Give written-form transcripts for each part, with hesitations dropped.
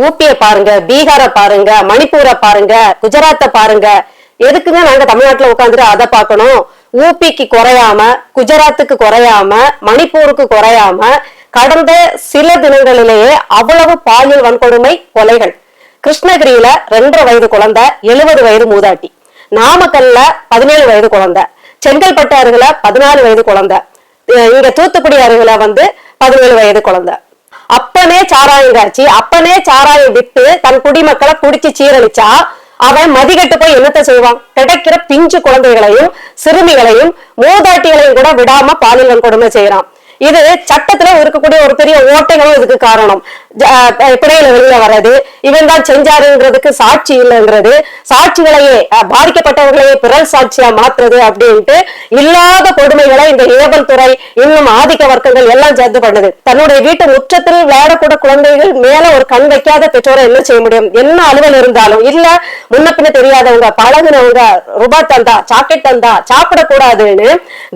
ஊபியை பாருங்க, பீகாரை பாருங்க, மணிப்பூரை பாருங்க, குஜராத்தை பாருங்க. எதுக்குங்க நாங்க தமிழ்நாட்டுல உட்காந்துட்டு அதை பார்க்கணும்? ஊபிக்கு குறையாம, குஜராத்துக்கு குறையாம, மணிப்பூருக்கு குறையாம கடந்த சில தினங்களிலேயே அவ்வளவு பாலியல் வன்கொடுமை கொலைகள். கிருஷ்ணகிரியில 2.5 வயது குழந்தை, 70 வயது மூதாட்டி. நாமக்கல்ல 17 வயது குழந்தை, செங்கல்பட்டு அருகில 14 வயது குழந்தை, இங்க தூத்துக்குடி அருகில 17 வயது குழந்தை. அப்பனே சாராயம் காய்ச்சி, அப்பனே சாராயம் விட்டு தன் குடிமக்களை குடிச்சு சீரழிச்சா அவன் மதிகட்டு போய் என்னத்தை செய்வான்? கிடைக்கிற பிஞ்சு குழந்தைகளையும் சிறுமிகளையும் மூதாட்டிகளையும் கூட விடாம பாலியல் வன்கொடுமை செய்யறான். இது சட்டத்துல இருக்கக்கூடிய ஒரு பெரிய ஓட்டைகளும் இதுக்கு காரணம். பிணையில வெளியில வர்றது, இவன் தான் செஞ்சாருங்கிறதுக்கு சாட்சி இல்லைங்கிறது, சாட்சிகளையே பாதிக்கப்பட்டவர்களையே பிறல் சாட்சியா மாத்துறது அப்படின்ட்டு இல்லாத கொடுமைகளை இந்த ஏவல் துறை இன்னும் ஆதிக்க வர்க்கங்கள் எல்லாம் சேர்த்து பண்ணுது. தன்னுடைய வீட்டு முற்றத்தில் விளையாடக்கூட குழந்தைகள் மேல ஒரு கண் வைக்காத பெற்றோரை என்ன செய்ய முடியும்? என்ன அலுவல் இருந்தாலும் இல்ல முன்ன பின்ன தெரியாதவங்க, பழகுனவங்க ரூபாய் தந்தா, சாக்லேட் தந்தா சாப்பிடக்கூடாதுன்னு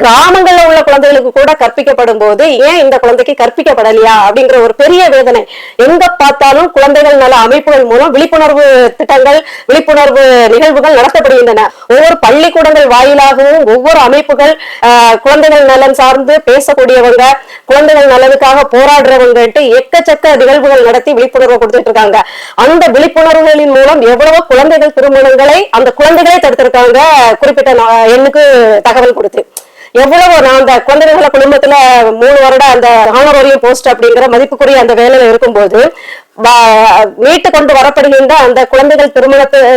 கிராமங்கள்ல உள்ள குழந்தைகளுக்கு கூட கற்பிக்கப்படும் போது ஏன் இந்த குழந்தைக்கு கற்பிக்கப்படலையா அப்படிங்கிற ஒரு பெரிய வேதனை. எங்க பார்த்தாலும் குழந்தைகள் நல அமைப்புகள் மூலம் விழிப்புணர்வு திட்டங்கள், விழிப்புணர்வு நிகழ்வுகள் நடத்தப்படுகின்றன. ஒவ்வொரு பள்ளிக்கூடங்கள் வாயிலாகவும் ஒவ்வொரு அமைப்புகள் குழந்தைகள் நலன் சார்ந்து பேசக்கூடியவங்க, குழந்தைகள் நலனுக்காக போராடுறவங்க எக்கச்சக்க நிகழ்வுகள் நடத்தி விழிப்புணர்வு கொடுத்துட்டு இருக்காங்க. அந்த விழிப்புணர்வுகளின் மூலம் எவ்வளவோ குழந்தைகள் திருமணங்களை அந்த குழந்தைகளே தடுத்திருக்காங்க. குறிப்பிட்ட எண்ணுக்கு தகவல் கொடுத்து எவ்வளவு நான் அந்த குழந்தைகள குடும்பத்துல 3 வருடம் அந்த ஆனரோரியம் போஸ்ட் அப்படிங்கிற மதிப்புக்குரிய அந்த வேலையில இருக்கும்போது மீட்டு கொண்டு வரப்படுகின்ற அந்த குழந்தைகள்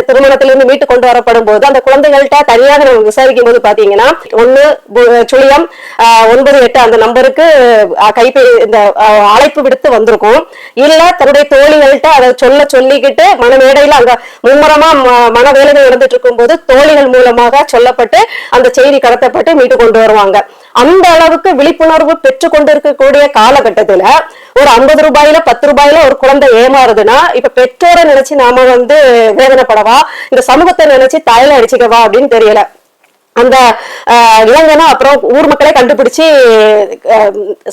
திருமணத்திலிருந்து மீட்டு கொண்டு வரப்படும் போது அந்த குழந்தைகள்கிட்ட தனியாக நம்ம விசாரிக்கும் போது பாத்தீங்கன்னா 1-9-8 அந்த நம்பருக்கு இந்த அழைப்பு விடுத்து வந்திருக்கும். இல்ல தன்னுடைய தோழிகள்கிட்ட அதை சொல்லிக்கிட்டு மனமேடையில அங்க மும்முரமா மனவேலைகள் நடந்துட்டு இருக்கும் போது தோழிகள் மூலமாக சொல்லப்பட்டு அந்த செய்தி கடத்தப்பட்டு மீட்டு கொண்டு வருவாங்க. அந்த அளவுக்கு விழிப்புணர்வு பெற்று கொண்டு இருக்கக்கூடிய காலகட்டத்துல ஒரு 50 ரூபாயில 10 ரூபாயில ஒரு குழந்தை ஏமாறுதுன்னா இப்ப பெற்றோரை நினைச்சு நாம வேதனைப்படவா, இந்த சமூகத்தை நினைச்சு தலையில அடிச்சுக்கவா அப்படின்னு தெரியல. அந்த இளைஞனா அப்புறம் ஊர் மக்களே கண்டுபிடிச்சு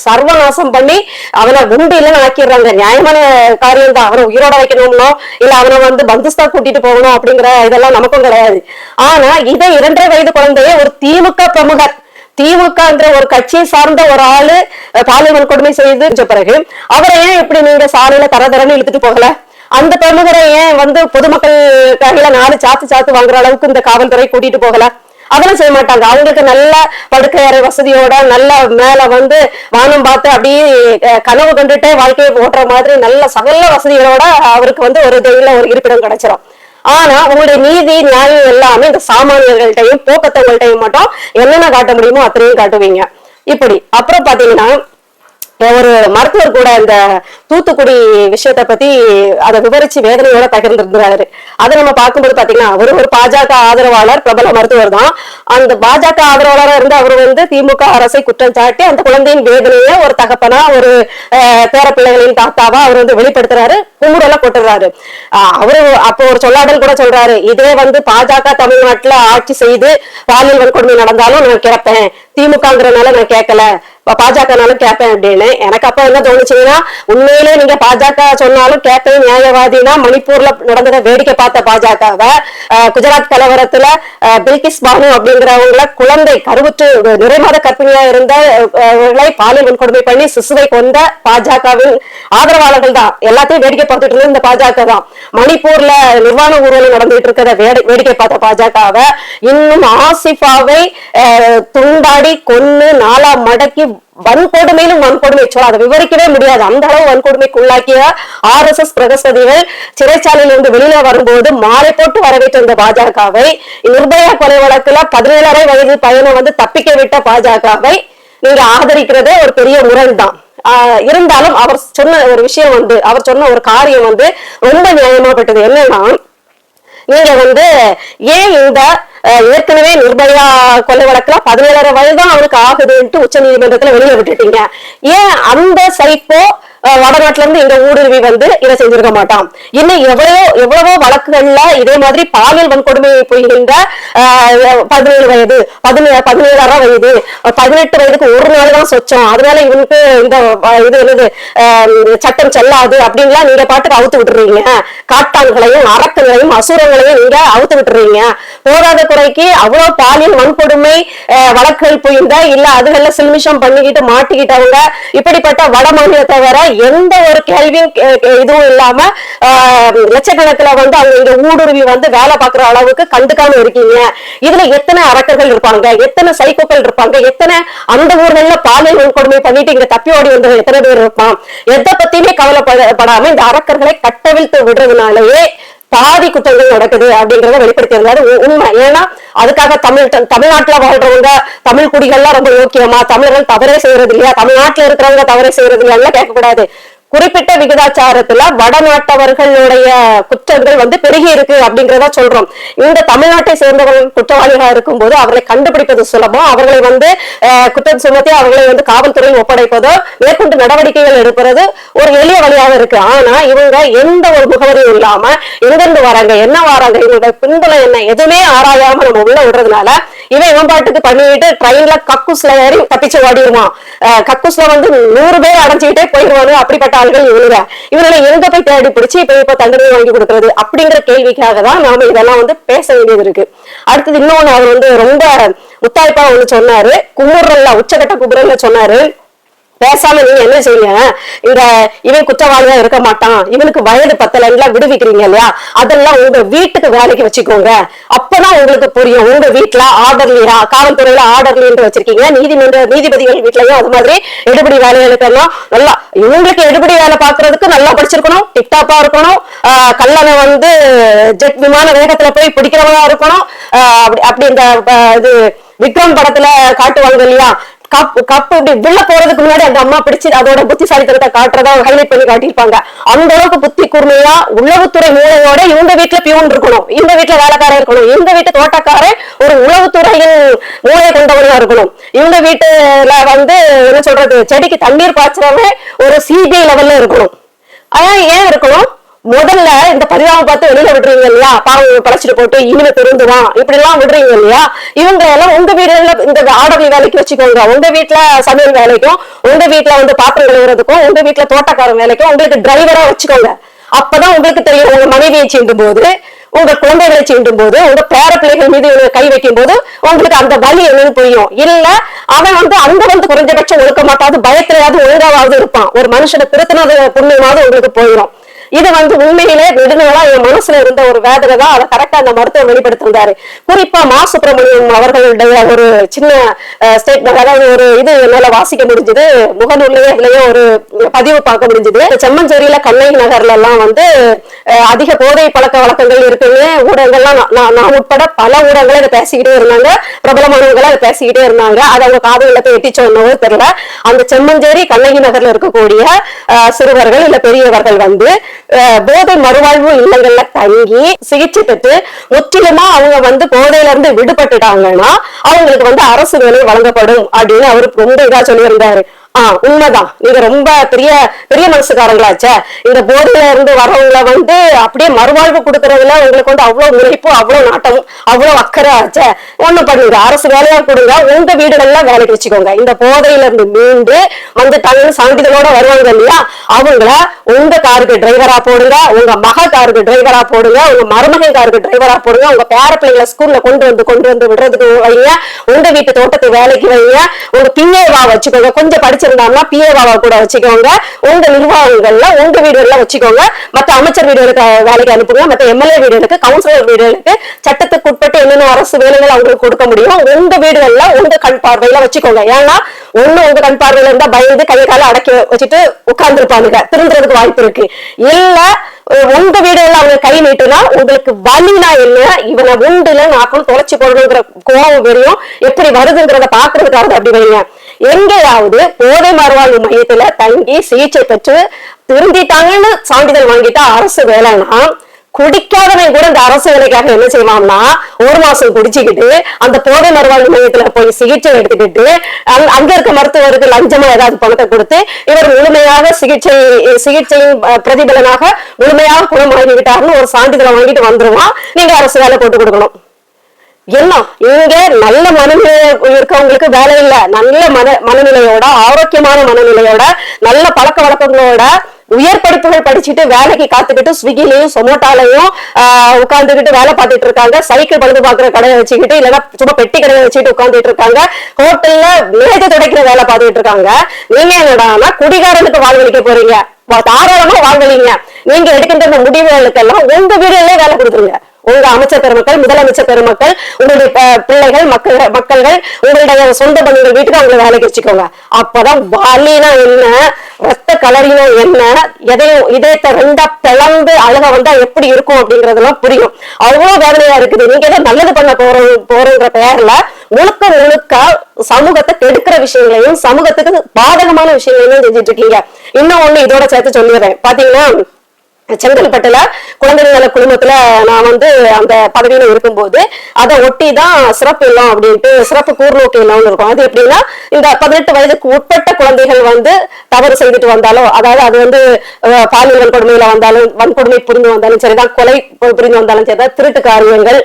சர்வநாசம் பண்ணி அவனை குண்டு இல்லைன்னு ஆக்கிடுறாங்க. நியாயமான காரியம் தான். அவனை உயிரோட வைக்கணும்னோ இல்ல அவனை பந்துஸ்தா கூட்டிட்டு போகணும் அப்படிங்கிற இதெல்லாம் நமக்கும் கிடையாது. ஆனா இதை 2.5 வயது குழந்தைய ஒரு திமுக பிரமுகர், திமுகன்ற ஒரு கட்சியை சார்ந்த ஒரு ஆளு பாலியல் வன்கொடுமை செய்து பிறகு அவரை ஏன் இப்படி நீங்க சாலையில தரதரன்னு இழுத்துட்டு போகல? அந்த பிரமுகரை ஏன் பொதுமக்கள் கையில 4 சாத்து வாங்குற அளவுக்கு இந்த காவல்துறை கூட்டிட்டு போகல? அதெல்லாம் செய்ய மாட்டாங்க. அவங்களுக்கு நல்ல படுக்கை அறை வசதியோட நல்ல மேல வானம் பார்த்து அப்படியே கனவு கண்டுட்டே வாழ்க்கையை ஓட்டுற மாதிரி நல்ல சகல வசதிகளோட அவருக்கு ஒரு ஒரு இருப்பிடம் கிடைச்சிடும். ஆனா உங்களுடைய நீதி நியாயம் எல்லாமே இந்த சாமானியர்கள்ட்டையும் போக்கத்தவங்கள்ட்டையும் மட்டும் என்னென்ன காட்ட முடியுமோ அத்தனையும் காட்டுவீங்க. இப்படி அப்புறம் பாத்தீங்கன்னா ஒரு மருத்துவர் கூட இந்த தூத்துக்குடி விஷயத்த பத்தி அதை விவரிச்சு வேதனையோட பகிர்ந்திருந்தாரு. அதை நம்ம பார்க்கும்போது பாத்தீங்கன்னா அவரு ஒரு பாஜக ஆதரவாளர், பிரபல மருத்துவர் தான். அந்த பாஜக ஆதரவாளராக இருந்து அவர் திமுக அரசை குற்றம் சாட்டி அந்த குழந்தையின் வேதனையை ஒரு தகப்பனா ஒரு பேர பிள்ளைகளின் தாத்தாவா அவர் வெளிப்படுத்துறாரு, குமுறெல்லாம் கொட்டுறாரு. அவரு அப்போ ஒரு சொல்லாடல் கூட சொல்றாரு, இதே பாஜக தமிழ்நாட்டுல ஆட்சி செய்து பாலியல் வன்கொடுமை நடந்தாலும் நான் கேட்பேன், திமுகங்கிறனால நான் கேட்கல, பாஜகனாலும் கேட்பேன் அப்படின்னு. எனக்கு அப்ப என்ன தோணுச்சுன்னா, உண்மையிலே நீங்க பாஜக சொன்னாலும் கேட்பேன் நியாயவாதினா மணிப்பூர்ல நடந்தத வேடிக்கை பார்த்த பாஜகவை, குஜராத் கலவரத்துல பில்கிஸ் பானு அப்படிங்கிறவங்கள குழந்தை கருவுற்று நிறைமாத கற்பிணியா இருந்தவர்களை பாலியல் வன்கொடுமை பண்ணி சிசுவை கொண்ட பாஜகவின் ஆதரவாளர்கள் தான். எல்லாத்தையும் வேடிக்கை பார்த்துட்டு இருந்த இந்த பாஜக தான் மணிப்பூர்ல நிர்வாண ஊர்வலம் நடந்துட்டு இருக்கிறத வேடிக்கை பார்த்த பாஜகவை இன்னும் ஆசிஃபாவை துண்டாடி கொன்னு 4 மடக்கி வன்கொடுமையிலும் வன்கொடுமை அதை விவரிக்கவே முடியாது. அந்த அளவு வன்கொடுமைக்கு உள்ளாக்கிய RSS பிரகஸ்பதிகள் சிறைச்சாலையிலிருந்து வெளியில வரும்போது மாலை போட்டு வரவேற்ற இந்த பாஜகவை, நிர்பயா கொலை வழக்குல 17.5 வயது பையனை தப்பிக்க விட்ட பாஜகவை நீங்க ஆதரிக்கிறதே ஒரு பெரிய முரண் தான். இருந்தாலும் அவர் சொன்ன ஒரு விஷயம் அவர் சொன்ன ஒரு காரியம் ரொம்ப நியாயமாப்பட்டது. என்னன்னா, நீங்க ஏன் இந்த ஏற்கனவே நிர்பயா கொலை வழக்குல 17.5 வயது தான் அவனுக்கு ஆகுதுன்ட்டு உச்ச நீதிமன்றத்துல வெளியில விட்டுட்டீங்க? ஏன் அந்த சைக்கோ வடநாட்டுல இருந்து இங்க ஊடுருவி வந்து இதை செஞ்சிருக்க மாட்டான். இன்னும் எவ்வளவோ வழக்குகள்ல இதே மாதிரி பாலியல் வன்கொடுமை புரிகின்ற 17 வயது 17 வயது 18 வயதுக்கு ஒரு நாள் தான் சொச்சம், அதனால இவனுக்கு இந்த இது என்னது சட்டம் செல்லாது அப்படின்லாம் நீங்க பாட்டுக்கு அவுத்து விட்டுறீங்க. காட்டான்களையும் அரக்கங்களையும் அசுரங்களையும் நீங்க அவுத்து விட்டுறீங்க. போராத குறைக்கு அவ்வளவு பாலியல் வன்கொடுமை வழக்குகள் புரிந்த இல்ல அதுகள்ல சில்மிஷம் பண்ணிக்கிட்டு மாட்டிக்கிட்டவங்க இப்படிப்பட்ட வட மாநிலத்தை வர எந்த ஒரு கேள்வியும் இதுவும் இல்லாம லட்சக்கணக்கில் வந்து அவங்க இங்க ஊடுருவி வந்து வேலை பார்க்கிற அளவுக்கு கண்டுக்காம இருக்கீங்க. இதுல எத்தனை அரக்கர்கள் இருப்பாங்க, எத்தனை சைக்கோக்கள் இருப்பாங்க, எத்தனை அந்த ஊர்கள்ல பாலியல் வன்கொடுமை பண்ணிட்டு இங்க தப்பி ஓடி வந்தவங்க எத்தனை பேர் இருப்பான். எதை பத்தியுமே கவலைப்படாம இந்த அரக்கர்களை கட்டவிழ்த்து விடுறதுனாலயே பாதி குற்றங்கள் நடக்குது அப்படிங்கறத வெளிப்படுத்தியிருந்தாரு. உண்மை. ஏன்னா அதுக்காக தமிழ்நாட்டுல வாழ்றவங்க தமிழ் குடிகள்லாம் ரொம்ப யோக்கியமா, தமிழர்கள் தவறே செய்யறது இல்லையா, தமிழ்நாட்டுல இருக்கிறவங்க தவறே செய்யறது இல்லையா கேட்கக்கூடாது. குறிப்பிட்ட விகிதாச்சாரத்துல வடநாட்டவர்களுடைய குற்றங்கள் வந்து பெருகி இருக்கு அப்படிங்கிறத சொல்றோம். இந்த தமிழ்நாட்டை சேர்ந்தவர்கள் குற்றவாளிகளா இருக்கும் போது அவர்களை கண்டுபிடிப்பது சுலபம், அவர்களை வந்து குற்றம் சுமத்தி அவர்களை வந்து காவல்துறையில் ஒப்படைப்பதோ மேற்கொண்டு நடவடிக்கைகள் எடுக்கிறது ஒரு எளிய வழியாக இருக்கு. ஆனா இவங்க எந்த ஒரு முகவரியும் இல்லாம எங்கிருந்து வராங்க, என்ன வராங்க, இவங்களுடைய பின்புலம் என்ன எதுவுமே ஆராயாம நம்ம உள்ள விடுறதுனால இவன் பாட்டுக்கு பண்ணிட்டு ட்ரெயின்ல கக்கூஸ்ல ஏறி தப்பிச்சு ஓடிடுவான். கக்கூஸ்ல வந்து 100 பேர் அடைஞ்சுக்கிட்டே போயிடுவானு. அப்படிப்பட்ட ஆள்கள் இவங்களை எங்க போய் தேடி பிடிச்சு இப்ப தண்டனை வாங்கி கொடுக்கறது அப்படிங்கிற கேள்விக்காக தான் நாம இதெல்லாம் வந்து பேச வேண்டியது இருக்கு. அடுத்தது இன்னொன்னு அவர் வந்து ரொம்ப முத்தாய்ப்பா ஒண்ணு சொன்னாரு. குமுறல்ல உச்சகட்ட குமுறல்ல சொன்னாரு, பேசாம நீங்க என்ன செய்யுங்க, இந்த இவன் குற்றவாளியா இருக்க மாட்டான், இவனுக்கு வயது 10 விடுவிக்கிறீங்க இல்லையா, அதெல்லாம் உங்க வீட்டுக்கு வேலைக்கு வச்சுக்கோங்க. அப்பதான் உங்களுக்கு புரியும். உங்க வீட்டுல ஆர்டர்லியா, காவல்துறையில ஆர்டர்லின்னு வச்சிருக்கீங்க, நீதிபதிகள் வீட்லயும் அது மாதிரி எடுபடி வேலைகளுக்கெல்லாம் நல்லா இவங்களுக்கு எடுபடி வேலை பாக்குறதுக்கு நல்லா படிச்சிருக்கணும், டிப்டாப்பா இருக்கணும், கல்லணை வந்து ஜெட் விமான வேகத்துல போய் பிடிக்கிறவங்களா இருக்கணும். அப்படி இந்த இது விக்ரம் படத்துல காட்டுவாங்க இல்லையா, கப்பு இப்படி உள்ள போறதுக்கு முன்னாடி அந்த அம்மா பிடிச்சு அதோட புத்திசாலித்தனத்தை காட்டுறதா ஹைலைட் பண்ணி காட்டியிருப்பாங்க. அந்த அளவுக்கு புத்தி கூர்மையா உளவுத்துறை மூளையோட இவங்க வீட்டுல பியூன் இருக்கணும், இந்த வீட்டுல வேலைக்காரன் இருக்கணும், இந்த வீட்டு தோட்டக்காரன் ஒரு உளவுத்துறையின் மூளையை கொண்டவனா இருக்கணும், இவங்க வீட்டுல வந்து என்ன சொல்றது செடிக்கு தண்ணீர் பாய்ச்சறவன் ஒரு சிபிஐ லெவல்ல இருக்கணும். அதான் ஏன் இருக்கணும், முதல்ல இந்த பரிதாபம் பார்த்து வெளியில விடுறீங்க இல்லையா, பாவம் பழச்சிட்டு போட்டு இனிமே திருந்துவான் இப்படி எல்லாம் விடுறீங்க இல்லையா, இவங்க எல்லாம் உங்க வீடுல இந்த ஆர்டர்லி வேலைக்கு வச்சுக்கோங்க. உங்க வீட்டுல சமையல் வேலைக்கும், உங்க வீட்டுல வந்து பாத்திரம் கழுவுறதுக்கும், உங்க வீட்டுல தோட்டக்காரன் வேலைக்கும் உங்களுக்கு டிரைவரா வச்சுக்கோங்க. அப்பதான் உங்களுக்கு தெரியும் உங்க மனைவியை சீண்டும் போது, உங்க குழந்தைகளை சீண்டும் போது, உங்க பேர பிள்ளைகள் மீது கை வைக்கும் போது உங்களுக்கு அந்த வலி என்னன்னு புரியும். இல்ல அவன் வந்து அங்க வந்து குறைஞ்சபட்சம் ஒழுக்க மாட்டாது, பயத்திலேயாவது ஒழுங்காவது இருப்பான். ஒரு மனுஷனை திருத்தினது புண்ணியமாவது உங்களுக்கு போயிடும். இது வந்து உண்மையிலே நெடுநாளா என் மனசுல இருந்த ஒரு வேதனை தான். அதை கரெக்டா அந்த மருத்துவர் வெளிப்படுத்திருந்தாரு. குறிப்பா மா சுப்பிரமணியம் அவர்களுடைய ஒரு சின்ன ஸ்டேட்மெண்ட், அதாவது ஒரு இது என்னால வாசிக்க முடிஞ்சது, முகநூல்லையே இதுலயே ஒரு பதிவு பார்க்க முடிஞ்சது. செம்மஞ்சேரியில கண்ணகி நகர்ல எல்லாம் வந்து அதிக போதை பழக்க வழக்கங்கள் இருக்குன்னு ஊடகங்கள்லாம் நான் உட்பட பல ஊடகங்களை இதை பேசிக்கிட்டே இருந்தாங்க, பிரபலமானவங்களை அதை பேசிக்கிட்டே இருந்தாங்க. அதை அவங்க காதுகளை போய் எட்டி சொன்னவோ தெரியல. அந்த செம்மஞ்சேரி கண்ணகி நகர்ல இருக்கக்கூடிய சிறுவர்கள் இல்ல பெரியவர்கள் வந்து போதை மறுவாழ்வு இல்லங்கள்ல தங்கி சிகிச்சை பெற்று முற்றிலுமா அவங்க வந்து போதையில இருந்து விடுபட்டுட்டாங்கன்னா அவங்களுக்கு வந்து அரசு வேலை வழங்கப்படும் அப்படின்னு அவரு ரொம்ப இதா சொல்லியிருந்தாரு. உண்மைதான். நீங்க ரொம்ப பெரிய பெரிய மனசுக்காரங்களாச்சே. இந்த போதையில இருந்து வரவங்களை வந்து அப்படியே மறுவாழ்வு கொடுக்கறதுல உங்களுக்கு வந்து அவ்வளவு முனைப்பு, அவ்வளவு நாட்டம், அவ்வளவு அக்கறை ஆச்சே. ஒண்ணு பண்ணுங்க, அரசு வேலையா கொடுங்க, உங்க வீடுகள்ல வேலைக்கு வச்சுக்கோங்க. இந்த போதையில இருந்து மீண்டு வந்துட்டாங்கன்னு சான்றிதழோட வருவாங்க இல்லையா, அவங்கள உங்க காருக்கு டிரைவரா போடுங்க, உங்க மக காருக்கு டிரைவரா போடுங்க, உங்க மருமகன் காருக்கு டிரைவரா போடுங்க, உங்க பேர பிள்ளைங்களை ஸ்கூல்ல கொண்டு வந்து விடுறதுக்கு வைங்க, உங்க வீட்டு தோட்டத்துக்கு வேலைக்கு வைங்க, உங்க பிஏவா வச்சுக்கோங்க, கொஞ்சம் படிச்சு இருந்தாங்கன்னா பிஏவாவா கூட வச்சுக்கோங்க, உங்க நிர்வாகங்கள்ல உங்க வீடுகள்ல வச்சுக்கோங்க, மற்ற அமைச்சர் வீடுகளுக்கு வேலைக்கு அனுப்புங்க, மற்ற எம்எல்ஏ வீடுகளுக்கு, கவுன்சிலர் வீடுகளுக்கு சட்டத்துக்கு உட்பட்டு என்னென்ன அரசு வேலைகள் அவங்களுக்கு கொடுக்க முடியும் உங்க வீடுகள்ல உங்க கண் பார்வையில வச்சுக்கோங்க. ஏன்னா ஒண்ணு உங்க கண் பார்வையில இருந்தா பயந்து கையை கால அடக்கி வச்சுட்டு உட்கார்ந்து இருப்பானுங்க, திருந்துறதுக்கு வாய்ப்பு இருக்கு. இல்ல உங்க வீடுகள்ல அவங்க கை நீட்டுனா உங்களுக்கு வலினா என்ன, இவனை உண்டுல நாக்களும் தொலைச்சு போடணுங்கிற கோபம் வெறியும் எப்படி வருதுங்கிறத பாக்குறதுக்காக அப்படி வைங்க. எங்கேயாவது போதை மறுவாழ்வு மையத்துல தங்கி சிகிச்சை பெற்று திருந்திட்டாங்கன்னு சான்றிதழ் வாங்கிட்டா அரசு வேலைன்னா குடிக்காதவன் கூட இந்த அரசு வேலைக்காக என்ன செய்வான்னா 1 மாசம் குடிச்சுக்கிட்டு அந்த போதை மறுவாழ்வு மையத்துல போய் சிகிச்சை எடுத்துக்கிட்டு அங்க இருக்க மருத்துவருக்கு லஞ்சமா ஏதாவது பணத்தை கொடுத்து இவர் முழுமையாக சிகிச்சையின் பிரதிபலனாக முழுமையாக குணமாகிவிட்டாருன்னு ஒரு சான்றிதழை வாங்கிட்டு வந்துருவான். நீங்க அரசு வேலை போட்டு கொடுக்கணும். என்ன இங்க நல்ல மனநிலை இருக்கவங்களுக்கு வேலை இல்ல, நல்ல மனநிலையோட ஆரோக்கியமான மனநிலையோட நல்ல பழக்க வழக்கங்களோட உயர் படிப்புகள் படிச்சுட்டு வேலைக்கு காத்துக்கிட்டு ஸ்விக்கிலையும் சொமோட்டாலையும் உட்கார்ந்துகிட்டு வேலை பார்த்துட்டு இருக்காங்க. சைக்கிள் பழுது பாக்குற கடையை வச்சுக்கிட்டு இல்லைன்னா சும்மா பெட்டி கடையை வச்சுட்டு உட்கார்ந்துட்டு இருக்காங்க. ஹோட்டல்ல மேஜை துடைக்கிற வேலை பார்த்துட்டு இருக்காங்க. நீங்க என்னடானா குடிகாரனுக்கு வாழ்வழிக்க போறீங்க. தாராளமா வாழ்வழிங்க. நீங்க எடுக்கின்ற முடிவுகளுக்கெல்லாம் உங்க வீடுகளே வேலை கொடுத்துருங்க. உங்க அமைச்சர் பெருமக்கள், முதலமைச்சர் பெருமக்கள், உங்களுடைய பிள்ளைகள், மக்கள்கள், உங்களுடைய சொந்த பந்தங்கள் வீட்டுக்கு அவங்களை வேலைக்கு வச்சுக்கோங்க. அப்பதான் வலினா என்ன, ரத்த கலரினா என்ன, எதையும் இதயத்தை 2ஆ பிளந்து அழுக வந்தா எப்படி இருக்கும் அப்படிங்கறதெல்லாம் புரியும். அவ்வளவு வேதனையா இருக்குது. நீங்க ஏதோ நல்லது பண்ண போறோன்ற பெயர்ல முழுக்க சமூகத்தை கெடுக்கிற விஷயங்களையும் சமூகத்துக்கு பாதகமான விஷயங்களையும் செஞ்சுட்டு இருக்கீங்க. இன்னும் ஒண்ணு இதோட சேர்த்து சொல்லிடுறேன். பாத்தீங்கன்னா செங்கல்பட்டுல குழந்தை நல குழுமத்துல நான் அந்த பதவியில இருக்கும்போது அதை ஒட்டிதான் சிறப்பு இல்லம் அப்படின்ட்டு சிறப்பு கூர்நோக்கு இல்லம்னு இருக்கும். அது எப்படின்னா இந்த 18 வயதுக்கு உட்பட்ட குழந்தைகள் தவறு செய்துட்டு வந்தாலும், அதாவது அது பாலியல் வன்கொடுமையில வந்தாலும், வன்கொடுமை புரிந்து வந்தாலும் சரிதான், கொலை புரிந்து வந்தாலும் சரிதான், திருட்டு காரியங்கள்,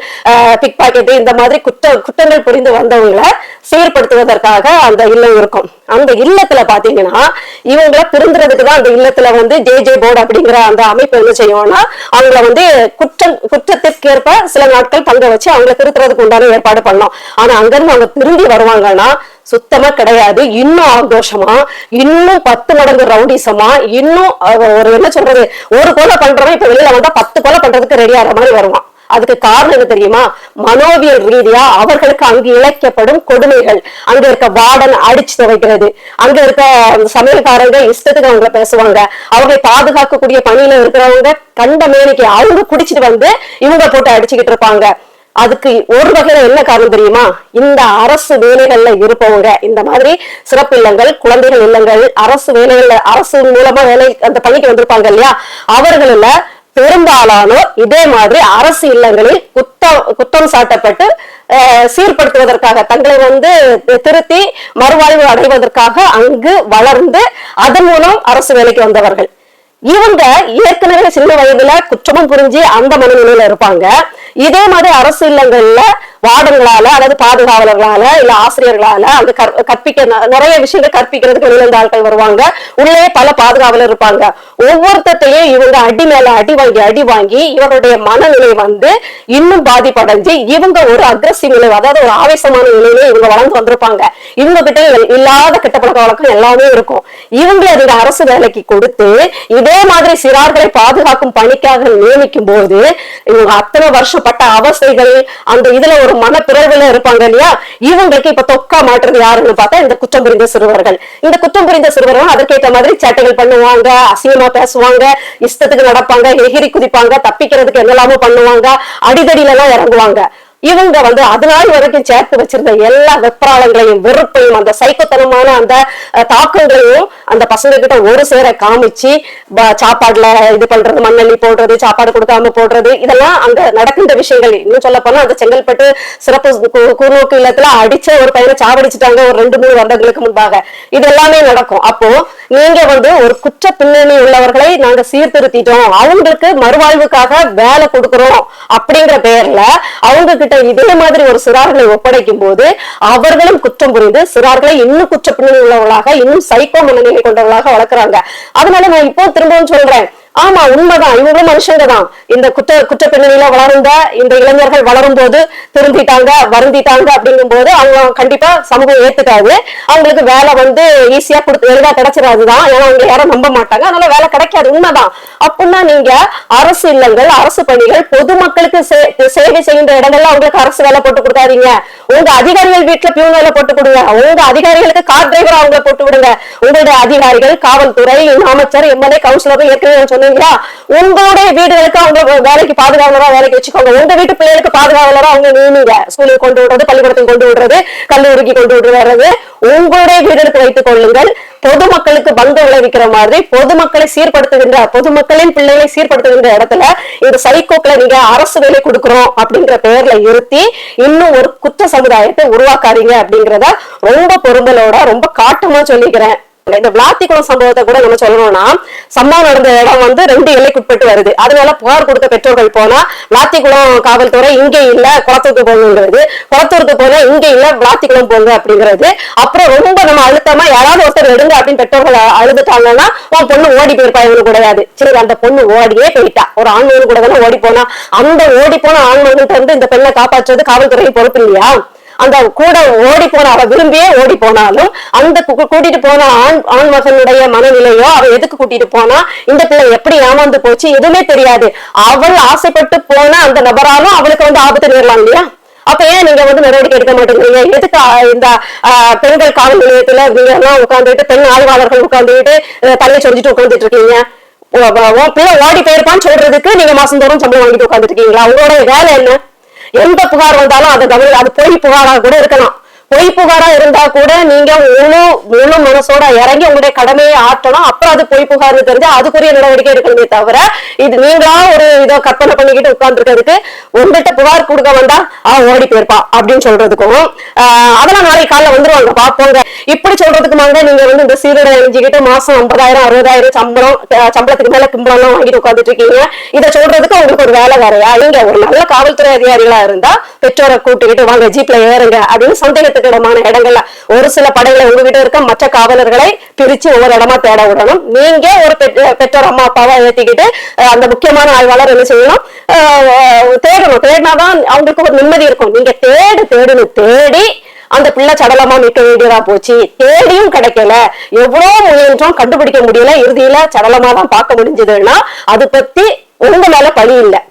பிக் பாக்கெட், இந்த மாதிரி குற்றங்கள் புரிந்து வந்தவங்களை சீர்படுத்துவதற்காக அந்த இல்லம் இருக்கும். அந்த இல்லத்துல பாத்தீங்கன்னா இவங்களை திருந்துறதுக்குதான் அந்த இல்லத்துல ஜே போர்டு அப்படிங்கிற அந்த அமைப்பு என்ன செய்யும்னா அவங்களை குற்றத்திற்கேற்ப சில நாட்கள் தங்க வச்சு அவங்களை திருத்துறதுக்கு உண்டான ஏற்பாடு பண்ணோம். ஆனா அங்கிருந்து அவங்க திரும்பி வருவாங்கன்னா சுத்தமா கிடையாது. இன்னும் ஆக்ரோஷமா, இன்னும் 10 மடங்கு ரவுடிசமா, இன்னும் ஒரு என்ன சொல்றது, ஒரு கொலை பண்றவன் இப்ப வெளியில வந்தா 10 கொலை பண்றதுக்கு ரெடி ஆகிற மாதிரி வருவான். அதுக்கு காரணம் என்ன தெரியுமா? மனோவியல் ரீதியா அவர்களுக்கு அங்கு இழைக்கப்படும் கொடுமைகள். அங்க இருக்க வார்டன் அடிச்சு துவைக்கிறது, அங்க இருக்க சமையல்காரங்க இஷ்டத்துக்கு அவங்களை பேசுவாங்க, அவங்களை பாதுகாக்கக்கூடிய பணியில இருக்கிறவங்க கண்ட மேனிக்கு அவங்க குடிச்சிட்டு இவங்க போட்டு அடிச்சுக்கிட்டு இருப்பாங்க. அதுக்கு ஒரு வகையில என்ன காரணம் தெரியுமா? இந்த அரசு வேலைகள்ல இருப்பவங்க, இந்த மாதிரி சிறப்பு இல்லங்கள், குழந்தைகள் இல்லங்கள், அரசு வேலைகள்ல அரசு மூலமா வேலை அந்த பணிக்கு வந்திருப்பாங்க இல்லையா, அவர்கள பெரும்பாலானோர் இதே மாதிரி அரசு இல்லங்களில் குற்றம் சாட்டப்பட்டு சீர்படுத்துவதற்காக தங்களை திருத்தி மறுவாழ்வு அடைவதற்காக அங்கு வளர்ந்து அதன் மூலம் அரசு வேலைக்கு வந்தவர்கள். இவங்க ஏற்கனவே சின்ன வயதுல குற்றமும் புரிஞ்சு அந்த மனநிலையில இருப்பாங்க. இதே மாதிரி அரசு இல்லங்கள்ல வார்டன்களால, அதாவது பாதுகாவலர்களால இல்ல ஆசிரியர்களால அங்க கற்பிக்க நிறைய விஷயங்கள் கற்பிக்கிறதுக்கு வெளியில ஆட்கள் வருவாங்க. உள்ளே பல பாதுகாவலர் இருப்பாங்க. ஒவ்வொருத்தையும் இவங்க அடி மேல அடி வாங்கி இவருடைய மனநிலை இன்னும் பாதிப்படைஞ்சு இவங்க ஒரு அக்ரஸிவ் நிலை, அதாவது ஒரு ஆவேசமான நிலையில இவங்க வளர்ந்து வந்திருப்பாங்க. இவங்க கிட்ட இல்லாத கெட்ட பழக்க வழக்கம் எல்லாமே இருக்கும். இவங்களை இந்த அரசு வேலைக்கு கொடுத்து இதே மாதிரி சிறார்களை பாதுகாக்கும் பணிக்காக நியமிக்கும் போது இவங்க அத்தனை வருஷம் பட்ட அவஸ்தைகள், அந்த இதுல ஒரு மனப்பிறவுல இருப்பாங்க இல்லையா, இவங்களுக்கு இப்ப தொக்கா மாற்றுறது யாருன்னு பார்த்தா இந்த குற்றம் புரிந்த சிறுவர்கள். இந்த குற்றம் புரிந்த சிறுவர்கள் அதற்கேற்ற மாதிரி சேட்டைகள் பண்ணுவாங்க, அசிங்கமா பேசுவாங்க, இஷ்டத்துக்கு நடப்பாங்க, எகிரி குதிப்பாங்க, தப்பிக்கிறதுக்கு என்னெல்லாமோ பண்ணுவாங்க, அடிதடியில எல்லாம் இறங்குவாங்க. இவங்க அதனால வரைக்கும் சேர்த்து வச்சிருந்த எல்லா வெப்பராளங்களையும் வெறுப்பையும் அந்த சைக்கோத்தனமான அந்த தாக்கங்களையும் அந்த பசங்க கிட்ட ஒரு சேர காமிச்சு சாப்பாடுல இது பண்றது, மண்ணள்ளி போடுறது, சாப்பாடு கொடுக்காம போடுறது, இதெல்லாம் அங்க நடக்கின்ற விஷயங்கள். இன்னும் சொல்ல போனா அந்த செங்கல்பட்டு சிறப்பு கூர்நோக்கு இல்லத்துல அடிச்ச ஒரு பையனை சாவடிச்சுட்டாங்க ஒரு 2-3 வருடங்களுக்கு முன்பாக. இது எல்லாமே நடக்கும். அப்போ நீங்க ஒரு குற்ற பின்னணி உள்ளவர்களை நாங்க சீர்திருத்திட்டோம், அவங்களுக்கு மறுவாழ்வுக்காக வேலை கொடுக்கிறோம் அப்படிங்கிற பெயர்ல அவங்க கிட்ட இதே மாதிரி ஒரு சிறார்களை ஒப்படைக்கும் போது அவர்களும் குற்றம் புரிந்து சிறார்களை இன்னும் குற்ற பின்னணி உள்ளவர்களாக, இன்னும் சைக்கோ மனநிலை கொண்டவர்களாக வளர்க்கிறாங்க. அதனால நான் இப்போ திரும்பவும் சொல்றேன், ஆமா உண்மைதான், இவங்களும் மனுஷங்க தான். இந்த குற்ற பின்னணியில வளர்ந்த இந்த இளைஞர்கள் வளரும் போது திருந்திட்டாங்க, வருந்திட்டாங்க அப்படிங்கும் போது அவங்க கண்டிப்பா சமூகம் ஏத்துக்காது. அவங்களுக்கு வேலை ஈஸியா எளிதா கிடைச்சிடாதுதான். ஏன்னா அவங்க யாரும் நம்ப மாட்டாங்க, அதனால வேலை கிடைக்காது. உண்மைதான். அப்படின்னா நீங்க அரசு இல்லங்கள், அரசு பணிகள், பொதுமக்களுக்கு சேவை செய்கின்ற இடங்கள்ல அவங்களுக்கு அரசு வேலை போட்டு கொடுக்காதீங்க. உங்க அதிகாரிகள் வீட்டுல பியூன் வேலை போட்டு கொடுங்க. உங்க அதிகாரிகளுக்கு கார் டிரைவர் அவங்களை போட்டு விடுங்க. உங்களுடைய அதிகாரிகள், காவல்துறை, அமைச்சர், எம்எல்ஏ, கவுன்சிலர், ஏற்கனவே சொன்ன இல்லையா? உங்களுடைய வீடுகளுக்கு அவங்க வேலைக்கு பாதுகாவலரா வேலைக்கு வச்சுக்கோங்க. உங்க வீட்டு பிள்ளைகளுக்கு பாதுகாவலரா அவங்க நீங்க ஸ்கூலுக்கு கொண்டு விடுறது, பள்ளிக்கூடத்துக்கு கொண்டு விடுறது, கல்லூரிக்கு கொண்டு விடுறது உங்களுடைய வீடுகளுக்கு வைத்துக் கொள்ளுங்கள். பொதுமக்களுக்கு பங்கு விளைவிக்கிற மாதிரி பொதுமக்களை சீர்படுத்துகின்ற, பொதுமக்களின் பிள்ளைகளை சீர்படுத்துகின்ற இடத்துல இந்த சைக்கோக்களை நீங்க அரசு வேலை கொடுக்கிறோம் அப்படிங்கிற பெயர்ல இருத்தி இன்னும் ஒரு குற்ற சமுதாயத்தை உருவாக்காதீங்க அப்படிங்கிறத ரொம்ப பொறுமலோட ரொம்ப காட்டமா சொல்லிக்கிறேன். இந்த விளாத்திக்குளம் சம்பவத்தை கூட நம்ம சொல்லணும்னா, சம்பவம் நடந்த இடம் வந்து 2 எல்லைக்குட்பட்டு வருது. அதனால புகார் கொடுத்த பெற்றோர்கள் போனா விளாத்திக்குளம் காவல்துறை இங்க இல்ல குளத்தூருக்கு போங்கிறது, குளத்தூருக்கு போனா இங்க இல்ல விளாத்திக்குளம் போங்க அப்படிங்கிறது. அப்புறம் ரொம்ப நம்ம அழுத்தமா யாராவது ஒருத்தர் எடுங்க அப்படின்னு பெற்றோர்கள் அழுதுட்டாங்கன்னா உன் பொண்ணு ஓடி போயிருப்பா, இவனு கிடையாது. சரி, அந்த பொண்ணு ஓடியே போயிட்டா, ஒரு ஆண்மகன் கூட தானே ஓடி போனா. அந்த ஓடி போன ஆண்மகன்கிட்ட இருந்து இந்த பெண்ணை காப்பாற்றுறது காவல்துறை பொறுப்பு இல்லையா? அந்த கூட ஓடி போன, அவ விரும்பியே ஓடி போனாலும் அந்த கூட்டிட்டு போன ஆண் மகனுடைய மனநிலையோ, அவ எதுக்கு கூட்டிட்டு போனா, இந்த பிள்ளை எப்படி ஏமாந்து போச்சு எதுவுமே தெரியாது. அவள் ஆசைப்பட்டு போன அந்த நபராலும் அவளுக்கு வந்து ஆபத்து நேரலாம் இல்லையா? அப்ப ஏன் நீங்க வந்து நடவடிக்கை எடுக்க மாட்டேங்கிறீங்க? எதுக்கு இந்த பெண்கள் காவல் நிலையத்துல நீங்க எல்லாம் உட்காந்துட்டு, பெண் ஆய்வாளர்கள் உட்காந்துட்டு தண்ணி சொல்லிட்டு உட்காந்துட்டு இருக்கீங்க? பிள்ளை ஓடி போயிருப்பான்னு சொல்றதுக்கு நீங்க மாசந்தோறும் சம்பளம் வாங்கிட்டு உட்காந்துட்டு இருக்கீங்களா? உங்களோட வேலை என்ன? எந்த புகார் வந்தாலும் அதை அது பொய் புகாரா கூட இருக்கலாம். பொய் புகாரா இருந்தா கூட நீங்க முழு மனசோட இறங்கி உங்களுடைய கடமையை ஆற்றணும். அப்புறம் அது பொய் புகார்னு தெரிஞ்சு அதுக்குரிய நடவடிக்கை எடுக்கணுமே தவிர, இது நீங்களா ஒரு இதை கற்பனை பண்ணிக்கிட்டு உட்கார்ந்துருக்கிறதுக்கு, உங்கள்கிட்ட புகார் கொடுக்க வந்தா ஓடி போயிருப்பா அப்படின்னு சொல்றதுக்கும், அதெல்லாம் நாளைக்கு காலைல வந்துருவாங்க பாப்போங்க இப்படி சொல்றதுக்கு மாதிரி நீங்க வந்து இந்த சீருடை அணிஞ்சுக்கிட்டு மாசம் 50,000 60,000 சம்பளத்துக்கு மேல கிம்பளம் வாங்கிட்டு உட்காந்துட்டு இருக்கீங்க. இதை சொல்றதுக்கு உங்களுக்கு ஒரு வேலை வேறையா? நீங்க ஒரு நல்ல காவல்துறை அதிகாரிகளா இருந்தா பெற்றோரை கூட்டிக்கிட்டு வாங்க ஜீப்ல ஏறுங்க அப்படின்னு சந்தேகத்துக்கு இடமான இடங்கள்ல ஒரு சில படைகளை உங்ககிட்ட இருக்க மற்ற காவலர்களை பிரிச்சு ஒவ்வொரு இடமா தேட விடணும். நீங்க ஒரு பெற்றோர் அம்மா அப்பாவா ஏத்திக்கிட்டு அந்த முக்கியமான ஆய்வாளர் என்ன செய்யணும், தேடணும். தேடினாதான் அவங்களுக்கு ஒரு நிம்மதி இருக்கும். நீங்க தேடி அந்த பிள்ளை சடலமா மீட்க வேண்டியதா போச்சு. தேடியும் கிடைக்கல, எவ்வளவு முயன்றோம் கண்டுபிடிக்க முடியல, இறுதியில சடலமா தான் பார்க்க முடிஞ்சதுன்னா அது பத்தி உங்க மேல பழி இல்லை.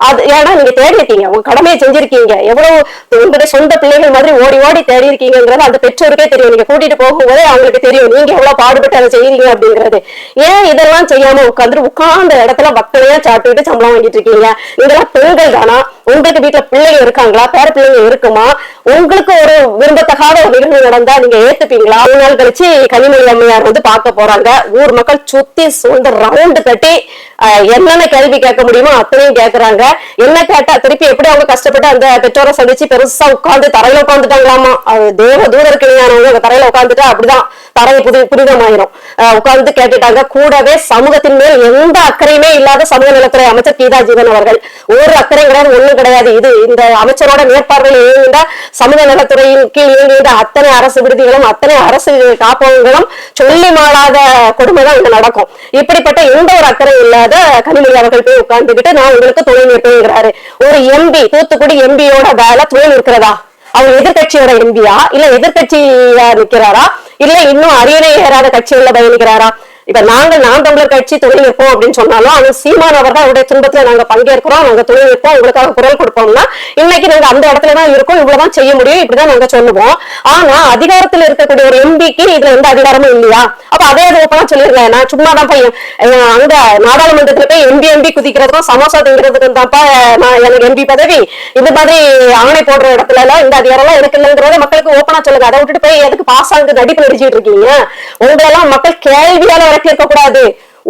அது ஏன்னா நீங்க தேடிட்டீங்க, உங்க கடமையை செஞ்சிருக்கீங்க. எவ்வளவு உங்களுடைய சொந்த பிள்ளைகள் மாதிரி ஓடி ஓடி தேடி இருக்கீங்கிறது அந்த பெற்றோருக்கே தெரியும். நீங்க கூட்டிட்டு போகும்போதே அவங்களுக்கு தெரியும் நீங்க எவ்வளவு பாடுபட்டு அதை செய்யறீங்க அப்படிங்கிறது. ஏன் இதெல்லாம் செய்யாம உட்கார்ந்த இடத்துல வக்கலையா சாப்பிட்டுட்டு சம்பளம் வாங்கிட்டு இருக்கீங்க? இதெல்லாம் பெண்கள் தானா? உங்களுக்கு வீட்டுல பிள்ளைங்க இருக்காங்களா? பேர பிள்ளைங்க இருக்குமா? உங்களுக்கு ஒரு விரும்பத்தகாத ஒரு நிகழ்வு நடந்தா நீங்க ஏத்துப்பீங்களா? 3 நாள் கழிச்சு கனிமொழி அம்மையார் வந்து பார்க்க போறாங்க. ஊர் மக்கள் சுத்தி சூழ்ந்து ரவுண்டு கட்டி என்னென்ன கேள்வி கேட்க முடியுமோ அத்தனையும் கேட்கறாங்க. என்ன கேட்டா திருப்பி எப்படி அவங்க கஷ்டப்பட்டு அந்த பெற்றோரை சந்திச்சு பெருசா உட்கார்ந்து தரையில உட்காந்துட்டாங்களாமா. அது தேவ தூதருக்கு இணையானவங்க அந்த தரையில உட்காந்துட்டா அப்படிதான் தரையை புனிதமாயிரும். உட்கார்ந்து கேட்டுட்டாங்க. கூடவே சமூகத்தின் மேல் எந்த அக்கறையுமே இல்லாத சமூக நலத்துறை அமைச்சர் கீதா ஜீவன் அவர்கள், ஒரு அக்கறை கிடையாது, ஒண்ணும் கிடையாது. இது இந்த அமைச்சரோட மேற்பார்வையில் இயங்குகின்ற சமூக நலத்துறையின் கீழ் இயங்குகின்ற அத்தனை அரசு விடுதிகளும் அத்தனை அரசு காப்பகங்களும் சொல்லி மாளாத கொடுமை தான் இங்க நடக்கும். இப்படிப்பட்ட எந்த ஒரு அக்கறை இல்லாத கனிமொழி அவர்கள் போய் உட்கார்ந்துகிட்டு நான் உங்களுக்கு துணை நிற்பேங்கிறாரு. ஒரு எம்பி, தூத்துக்குடி எம்பியோட வேலை துணை நிற்கிறதா? அவர் எதிர்கட்சியோட எம்பியா, இல்ல எதிர்கட்சியா நிற்கிறாரா, இல்ல இன்னும் அரியணை ஏறாத கட்சிகள்ல பயணிக்கிறாரா? இப்ப நாம் தமிழர் கட்சி துணை நிற்போம் அப்படின்னு சொன்னாலும் அது சீமான் அவர்கள் அவருடைய துன்பத்துல நாங்க பங்கேற்கிறோம், நாங்க துணை நிற்போம், உங்களுக்காக குரல் கொடுப்போம்னா இன்னைக்கு நாங்க அந்த இடத்துலதான் இருக்கோம், இவ்வளவுதான் செய்ய முடியும், இப்படிதான் நாங்க சொல்லுவோம். ஆனா அதிகாரத்துல இருக்கக்கூடிய ஒரு எம்பிக்கு இதுல எந்த அதிகாரமும் இல்லையா? அப்ப அதே ஓப்பனா சொல்லிருக்கேன், நான் சும்மாதான் போய் அங்க நாடாளுமன்றத்துல போய் எம்பி குதிக்கிறதுக்கும் சமோசா திங்கிறதுக்கும் தான்ப்பா நான் எனக்கு எம்பி பதவி, இந்த மாதிரி ஆணை போடுற இடத்துல எல்லாம் இந்த அதிகாரம் எல்லாம் எனக்கு இல்லைங்கிறத மக்களுக்கு ஓப்பனா சொல்லுங்க. அதை விட்டுட்டு போய் எதுக்கு பாசாங்க நடிப்பு நடிச்சுட்டு இருக்கீங்க? உங்களெல்லாம் மக்கள் கேள்வியால இருக்க கூடாது,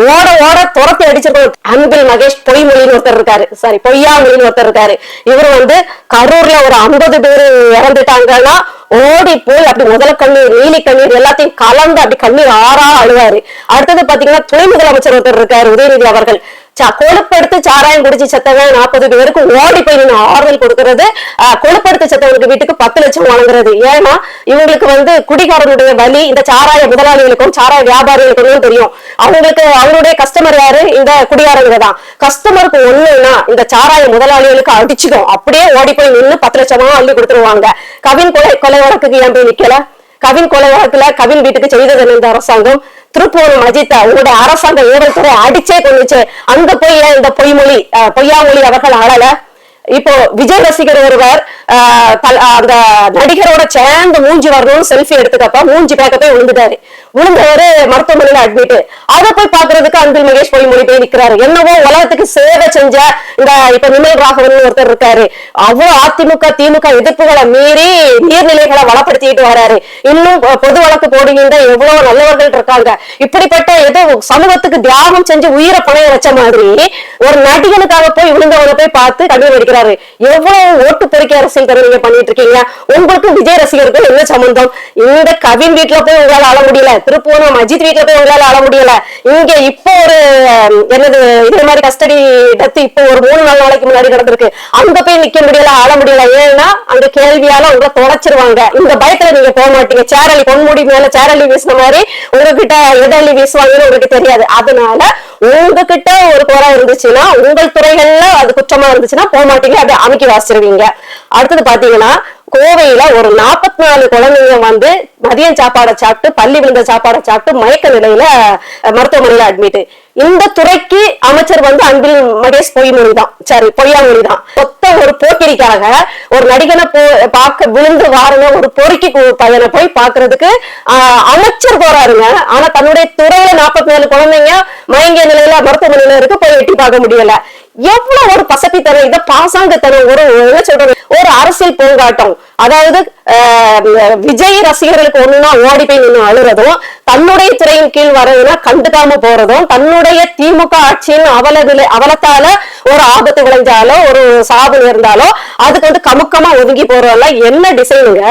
ஓட ஓட துரத்தி அடிச்சிருக்கோம். அன்பில் மகேஷ் பொய்மொழின்னு ஒருத்தர் இருக்காரு, சாரி பொய்யாமொழின்னு ஒருத்தர் இருக்காரு. இவர் வந்து கரூர்ல ஒரு 50 பேரு இறந்துட்டாங்கன்னா ஓடி போய் அப்படி முதல கண்ணீர் நீலி கண்ணீர் எல்லாத்தையும் கலந்து அப்படி கண்ணீர் ஆறா அழுவாரு. அடுத்தது பாத்தீங்கன்னா துணை முதலமைச்சர் ஒருத்தர் இருக்காரு உதயநிதி அவர்கள், கொழுப்படுத்து சாராயம் குடிச்சு செத்தவன் 40 பேருக்கு ஓடி போய் நின்று ஆறுதல் கொடுக்கறது, கொழுப்படுத்து செத்தவனுக்கு வீட்டுக்கு 10 லட்சம் வழங்குறது. ஏன்னா இவங்களுக்கு வந்து குடிகாரனுடைய வலி இந்த சாராய முதலாளிகளுக்கும் சாராய வியாபாரிகளுக்கும் தெரியும். அவங்களுடைய கஸ்டமர் யாரு? இந்த குடிகாரங்க தான். கஸ்டமருக்கு ஒண்ணுன்னா இந்த சாராய முதலாளிகளுக்கு அடிச்சுக்கும், அப்படியே ஓடி போய் நின்று 10 லட்சமா அள்ளி கொடுத்துருவாங்க. கவின் கொலை வழக்குக்கு ஏன் போய் நிக்கல? கவின் கொலை வழக்குல கவின் வீட்டுக்கு செய்தது இந்த அரசாங்கம். திருப்பூர் அஜித்தா உங்களுடைய அரசாங்க ஏவல் துறை அடிச்சே கொண்டுச்சு, அங்க போய் இந்த பொய்யாமொழி அவர்கள் ஆளல. இப்போ விஜய் ரசிகர் ஒருவர் அந்த நடிகரோட சேர்ந்து மூஞ்சி வரணும்னு செல்ஃபி எடுத்துக்கப்ப மூஞ்சி பேக்க போய் விழுந்துட்டாரு. விழுந்தவரு மருத்துவமனையில அட்மிட். அதை போய் பாக்குறதுக்கு அன்பில் மகேஷ் பொய்மொழி போய் நிக்கிறாரு. என்னவோ உலகத்துக்கு சேவை செஞ்ச இந்த இப்ப நிமல் ராகவன் ஒருத்தர் இருக்காரு, அவ்வளவு அதிமுக திமுக எதிர்ப்புகளை மீறி நீர்நிலைகளை வளப்படுத்திட்டு வராரு. இன்னும் பொது வழக்கு போடுகின்ற எவ்வளவு நல்லவர்கள் இருக்காங்க. இப்படிப்பட்ட ஏதோ சமூகத்துக்கு தியாகம் செஞ்சு உயிரை பணைய வச்ச மாதிரி ஒரு நடிகனுக்காக போய் விழுந்தவனை போய் பார்த்து கண்ணீர் அடிக்கிறாரு. எவ்வளவு ஓட்டு பொறுக்கி அரசியல் தர நீங்க பண்ணிட்டு இருக்கீங்க. உங்களுக்கு விஜய் ரசிகர்கள் என்ன சம்பந்தம்? இந்த கவின் வீட்டுல போய் உங்களால ஆள முடியல, திருப்பூரம் அஜித் வீட்டுல போய் உங்களால ஆள முடியல. இங்க இப்போ ஒரு என்னது இதே மாதிரி கஸ்டடி டெத் இப்போ ஒரு 3-4 நாளைக்கு முன்னாடி நடந்திருக்கு. அங்க போய் நிக்க முடியல, ஆள முடியல. ஏன்னா அங்க கேள்வியால உங்களை தொலைச்சிருவாங்க. இந்த பயத்துல நீங்க போக மாட்டீங்க. சேரலி பொன்முடி மேல சேரலி வீசின மாதிரி உங்ககிட்ட எதள்ளி வீசுவாங்கன்னு உங்களுக்கு தெரியாது. அதனால உங்ககிட்ட ஒரு குறை இருந்துச்சுன்னா, உங்கள் துறைகள்ல அது குற்றமா இருந்துச்சுன்னா போக மாட்டீங்க, அதை அமைக்கி வாசிச்சிருவீங்க. அடுத்தது பாத்தீங்கன்னா, கோவையில ஒரு 44 குழந்தைங்க வந்து மதியம் சாப்பாடை சாப்பிட்டு பள்ளி விழுந்த சாப்பாடை சாப்பிட்டு மயக்க நிலையில மருத்துவமனையில அட்மிட். இந்த துறைக்கு அமைச்சர் வந்து அன்பில் மகேஷ் பொய்மொழிதான், சரி பொய்யாமொழிதான். மொத்த ஒரு போக்கிரிக்காக ஒரு நடிகனை பார்க்க விழுந்து வாருங்க, ஒரு பொறுக்கி பையனை போய் பாக்குறதுக்கு அமைச்சர் போறாருங்க. ஆனா தன்னுடைய துறையில 44 குழந்தைங்க மயங்கிய நிலையில மருத்துவமனையில இருக்கு, போய் எட்டி பார்க்க முடியல. எவ்வளவு ஒரு பசப்பித்தனம், இதை பாசாங்கத்தனம், ஒரு என்ன சொல்றது, ஒரு அரசியல் போராட்டம். அதாவது விஜய் ரசிகர்களுக்கு ஒண்ணுன்னா ஓடி போய் நின்று அழுறதும், தன்னுடைய துறையின் கீழ் வரதுன்னா கண்டுக்காம போறதும், தன்னுடைய திமுக ஆட்சியின் அவலத்தால ஒரு ஆபத்து விளைஞ்சாலோ ஒரு சாவு நேர்ந்தாலோ அதுக்கு வந்து கமுக்கமா ஒதுங்கி போறதெல்லாம் என்ன டிசைனுங்க?